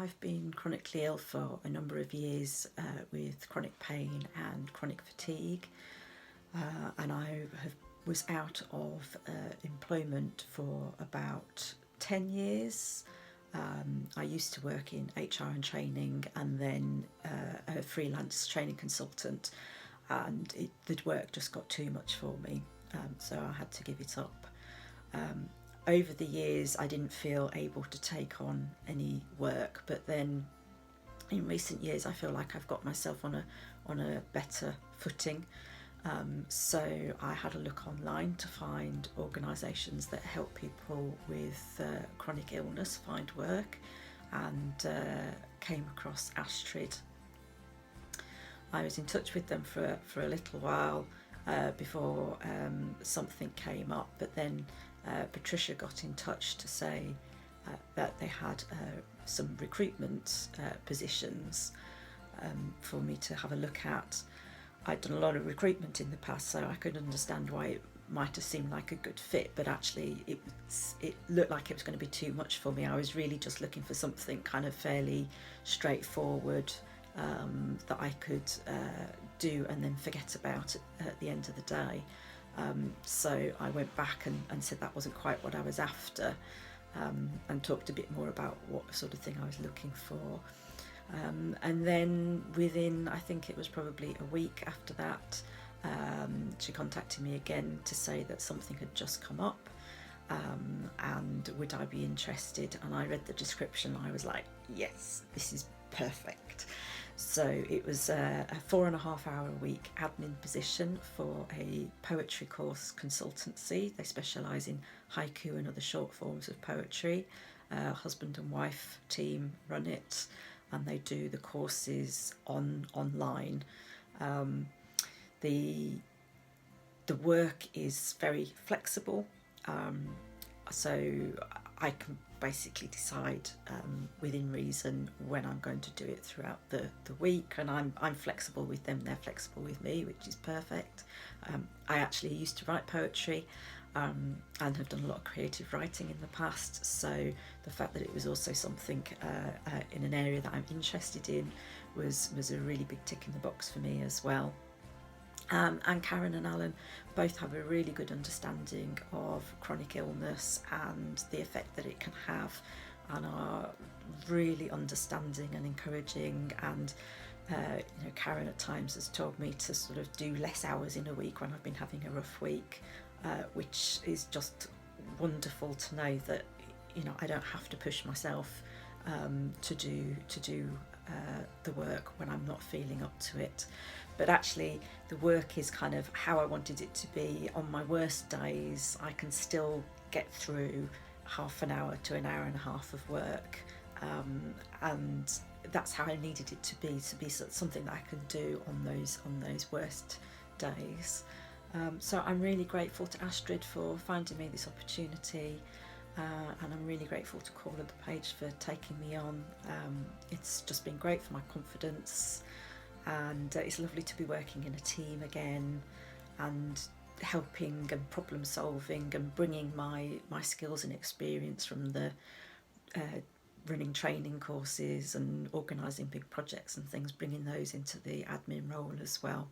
I've been chronically ill for a number of years with chronic pain and chronic fatigue, and was out of employment for about 10 years. I used to work in HR and training, and then a freelance training consultant, and the work just got too much for me, so I had to give it up. Over the years I didn't feel able to take on any work, but then in recent years I feel like I've got myself on a better footing. So I had a look online to find organisations that help people with chronic illness find work, and came across Astriid. I was in touch with them for a little while before something came up, but then Patricia got in touch to say that they had some recruitment positions for me to have a look at. I'd done a lot of recruitment in the past, so I could understand why it might have seemed like a good fit, but actually it looked like it was going to be too much for me. I was really just looking for something kind of fairly straightforward that I could do and then forget about at the end of the day. So I went back and said that wasn't quite what I was after, and talked a bit more about what sort of thing I was looking for. And then within, I think it was probably a week after that, she contacted me again to say that something had just come up, and would I be interested. And I read the description, I was like, yes, this is perfect. So it was a 4.5 hour a week admin position for a poetry course consultancy. They specialise in haiku and other short forms of poetry. Husband and wife team run it, and they do the courses online. The work is very flexible, so I can basically decide within reason when I'm going to do it throughout the week, and I'm flexible with them, they're flexible with me, which is perfect. I actually used to write poetry, and have done a lot of creative writing in the past, so the fact that it was also something in an area that I'm interested in was a really big tick in the box for me as well. And Karen and Alan both have a really good understanding of chronic illness and the effect that it can have, and are really understanding and encouraging. And Karen at times has told me to sort of do less hours in a week when I've been having a rough week, which is just wonderful to know that I don't have to push myself to do the work when I'm not feeling up to it. But actually the work is kind of how I wanted it to be. On my worst days I can still get through half an hour to an hour and a half of work, and that's how I needed it to be something that I can do on those worst days. So I'm really grateful to Astriid for finding me this opportunity, and I'm really grateful to Call of the Page for taking me on. It's just been great for my confidence, and it's lovely to be working in a team again and helping and problem solving and bringing my skills and experience from the running training courses and organising big projects and things, bringing those into the admin role as well.